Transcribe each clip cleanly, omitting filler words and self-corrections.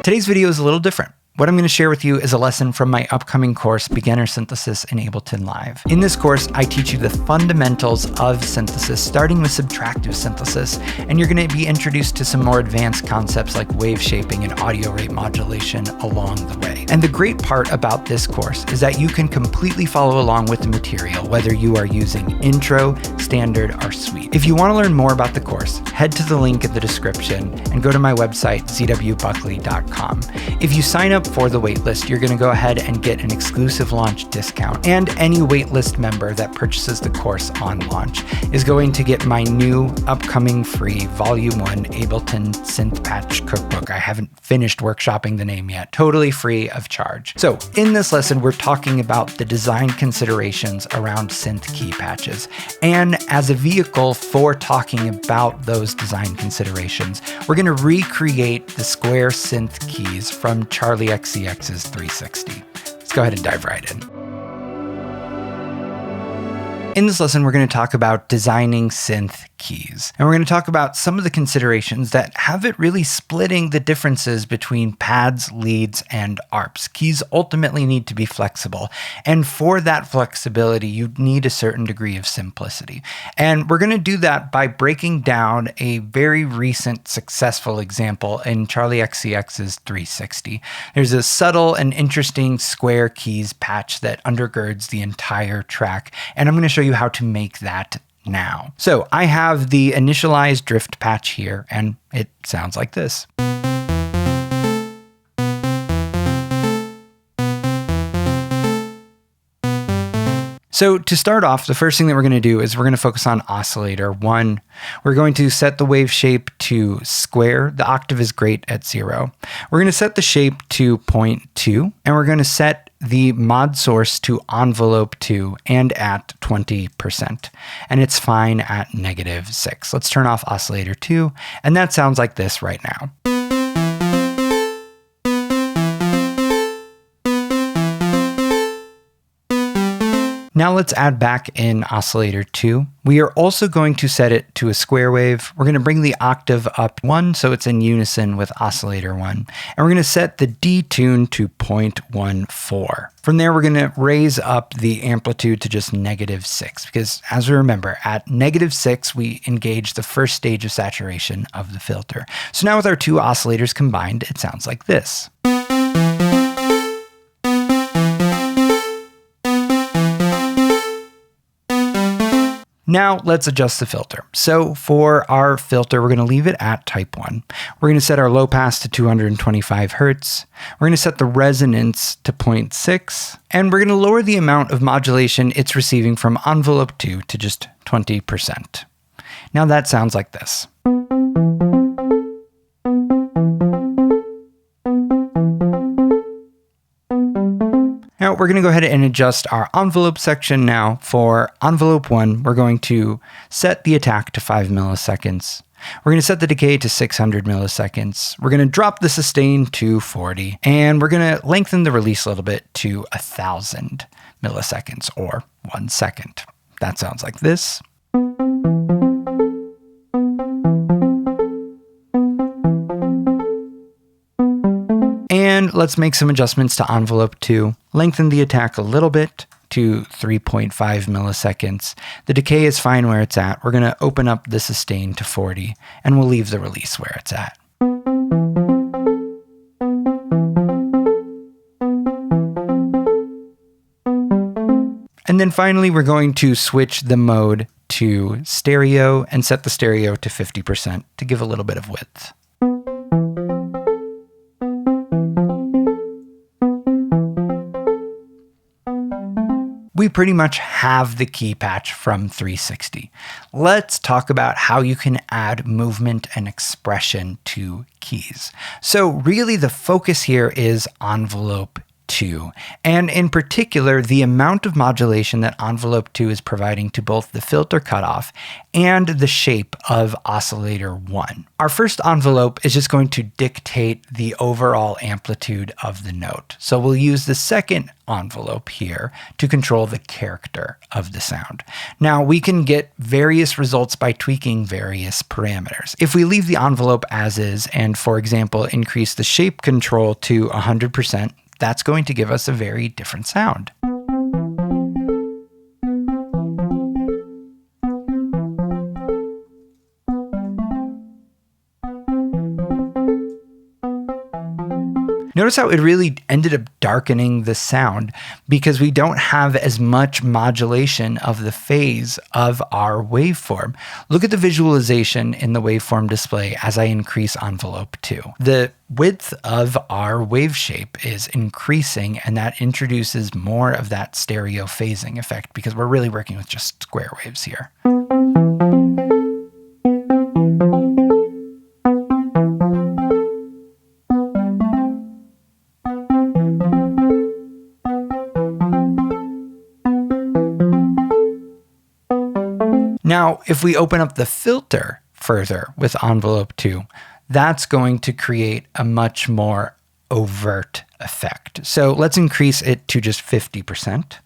today's video is a little different. What I'm going to share with you is a lesson from my upcoming course, Beginner Synthesis in Ableton Live. In this course, I teach you the fundamentals of synthesis, starting with subtractive synthesis, and you're going to be introduced to some more advanced concepts like wave shaping and audio rate modulation along the way. And the great part about this course is that you can completely follow along with the material, whether you are using intro, standard, or suite. If you want to learn more about the course, head to the link in the description and go to my website, zwbuckley.com. If you sign up for the waitlist, you're going to go ahead and get an exclusive launch discount, and any waitlist member that purchases the course on launch is going to get my new upcoming free Volume 1 Ableton Synth Patch Cookbook. I haven't finished workshopping the name yet, totally free of charge. So in this lesson, we're talking about the design considerations around synth key patches, and as a vehicle for talking about those design considerations, we're going to recreate the square synth keys from Charli XCX's 360. Let's go ahead and dive right in. In this lesson, we're going to talk about designing synth keys. And we're going to talk about some of the considerations that have it really splitting the differences between pads, leads, and ARPs. Keys ultimately need to be flexible. And for that flexibility, you need a certain degree of simplicity. And we're going to do that by breaking down a very recent successful example in Charli XCX's 360. There's a subtle and interesting square keys patch that undergirds the entire track. And I'm going to show you how to make that now. So I have the initialized drift patch here, and it sounds like this. So to start off, the first thing that we're going to do is we're going to focus on oscillator 1. We're going to set the wave shape to square. The octave is great at 0. We're going to set the shape to 0.2, and we're going to set the mod source to envelope 2 and at 20%. And it's fine at -6. Let's turn off oscillator 2, and that sounds like this right now. Now let's add back in oscillator 2. We are also going to set it to a square wave. We're going to bring the octave up 1 so it's in unison with oscillator 1. And we're going to set the detune to 0.14. From there, we're going to raise up the amplitude to just -6 because, as we remember, at -6, we engage the first stage of saturation of the filter. So now with our two oscillators combined, it sounds like this. Now let's adjust the filter. So for our filter, we're going to leave it at type 1. We're going to set our low pass to 225 Hertz. We're going to set the resonance to 0.6. And we're going to lower the amount of modulation it's receiving from envelope 2 to just 20%. Now that sounds like this. Now we're going to go ahead and adjust our envelope section now. For envelope 1, we're going to set the attack to 5 milliseconds. We're going to set the decay to 600 milliseconds. We're going to drop the sustain to 40. And we're going to lengthen the release a little bit to 1,000 milliseconds or 1 second. That sounds like this. And let's make some adjustments to envelope 2. Lengthen the attack a little bit to 3.5 milliseconds. The decay is fine where it's at. We're going to open up the sustain to 40, and we'll leave the release where it's at. And then finally, we're going to switch the mode to stereo and set the stereo to 50% to give a little bit of width. We pretty much have the key patch from 360. Let's talk about how you can add movement and expression to keys. So really the focus here is envelope 2, and in particular, the amount of modulation that envelope 2 is providing to both the filter cutoff and the shape of oscillator 1. Our first envelope is just going to dictate the overall amplitude of the note. So we'll use the second envelope here to control the character of the sound. Now we can get various results by tweaking various parameters. If we leave the envelope as is and, for example, increase the shape control to 100%, that's going to give us a very different sound. Notice how it really ended up darkening the sound because we don't have as much modulation of the phase of our waveform. Look at the visualization in the waveform display as I increase envelope 2. The width of our wave shape is increasing, and that introduces more of that stereo phasing effect because we're really working with just square waves here. Now, if we open up the filter further with envelope 2, that's going to create a much more overt effect. So let's increase it to just 50%.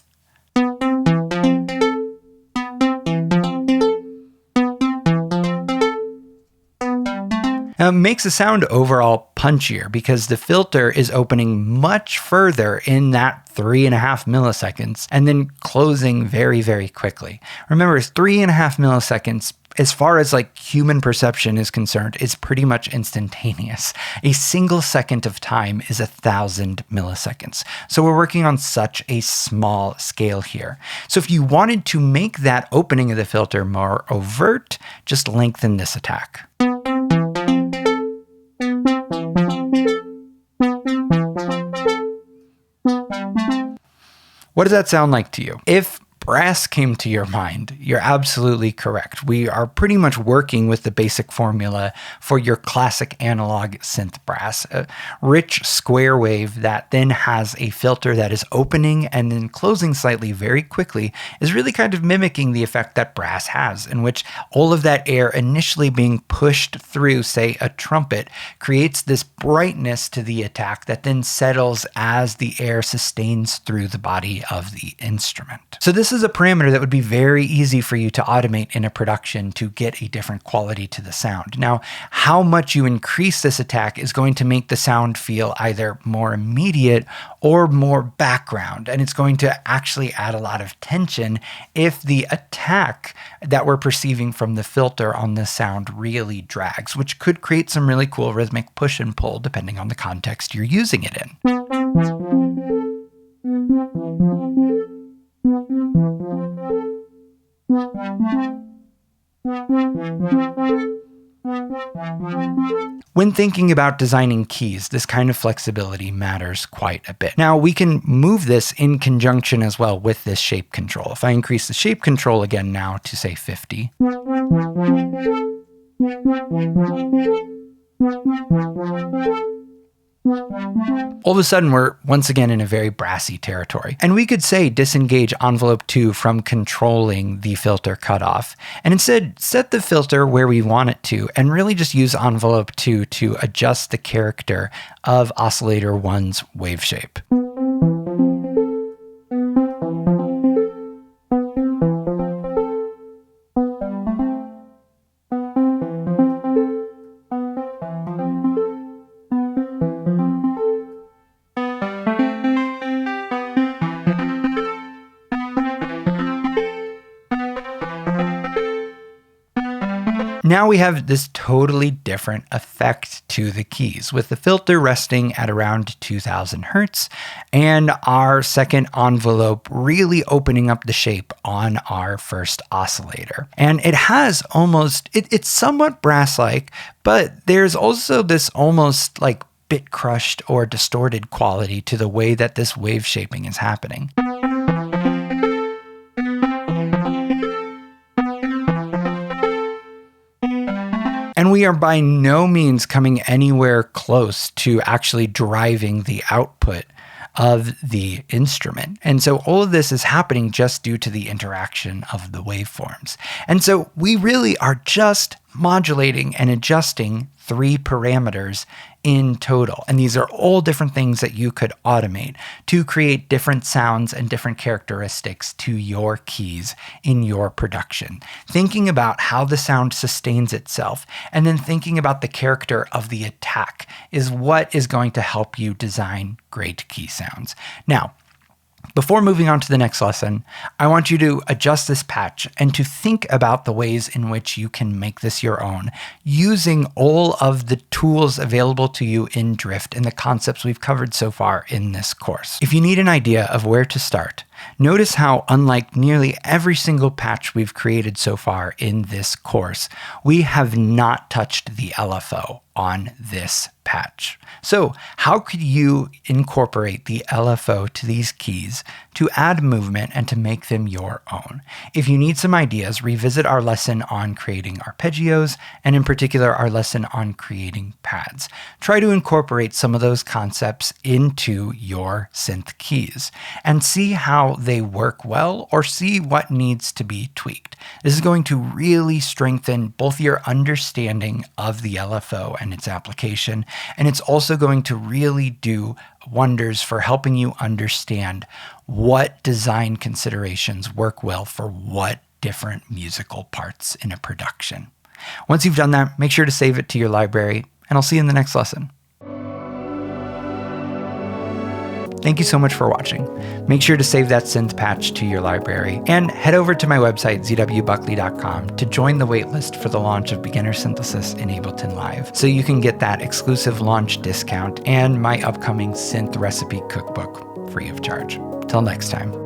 Now, it makes the sound overall punchier because the filter is opening much further in that 3.5 milliseconds and then closing very, very quickly. Remember, 3.5 milliseconds, as far as like human perception is concerned, is pretty much instantaneous. A single second of time is 1,000 milliseconds. So we're working on such a small scale here. So if you wanted to make that opening of the filter more overt, just lengthen this attack. What does that sound like to you? If brass came to your mind, you're absolutely correct. We are pretty much working with the basic formula for your classic analog synth brass, a rich square wave that then has a filter that is opening and then closing slightly very quickly is really kind of mimicking the effect that brass has, in which all of that air initially being pushed through, say, a trumpet, creates this brightness to the attack that then settles as the air sustains through the body of the instrument. So this is a parameter that would be very easy for you to automate in a production to get a different quality to the sound. Now, how much you increase this attack is going to make the sound feel either more immediate or more background, and it's going to actually add a lot of tension if the attack that we're perceiving from the filter on this sound really drags, which could create some really cool rhythmic push and pull depending on the context you're using it in. When thinking about designing keys, this kind of flexibility matters quite a bit. Now, we can move this in conjunction as well with this shape control. If I increase the shape control again now to, say, 50. All of a sudden, we're once again in a very brassy territory. And we could say disengage envelope 2 from controlling the filter cutoff, and instead set the filter where we want it to, and really just use envelope 2 to adjust the character of oscillator 1's wave shape. Now we have this totally different effect to the keys, with the filter resting at around 2000 Hertz and our second envelope really opening up the shape on our first oscillator. And it has almost, it's somewhat brass-like, but there's also this almost like bit crushed or distorted quality to the way that this wave shaping is happening. And we are by no means coming anywhere close to actually driving the output of the instrument. And so all of this is happening just due to the interaction of the waveforms. And so we really are just modulating and adjusting 3 parameters in total. And these are all different things that you could automate to create different sounds and different characteristics to your keys in your production. Thinking about how the sound sustains itself and then thinking about the character of the attack is what is going to help you design great key sounds. Now, before moving on to the next lesson, I want you to adjust this patch and to think about the ways in which you can make this your own, using all of the tools available to you in Drift and the concepts we've covered so far in this course. If you need an idea of where to start, notice how, unlike nearly every single patch we've created so far in this course, we have not touched the LFO on this patch. So how could you incorporate the LFO to these keys to add movement and to make them your own? If you need some ideas, revisit our lesson on creating arpeggios, and in particular, our lesson on creating pads. Try to incorporate some of those concepts into your synth keys and see how they work well or see what needs to be tweaked. This is going to really strengthen both your understanding of the LFO and its application, and it's also going to really do wonders for helping you understand what design considerations work well for what different musical parts in a production. Once you've done that, make sure to save it to your library, and I'll see you in the next lesson. Thank you so much for watching. Make sure to save that synth patch to your library and head over to my website, zwbuckley.com, to join the waitlist for the launch of Beginner Synthesis in Ableton Live, so you can get that exclusive launch discount and my upcoming synth recipe cookbook free of charge. Till next time.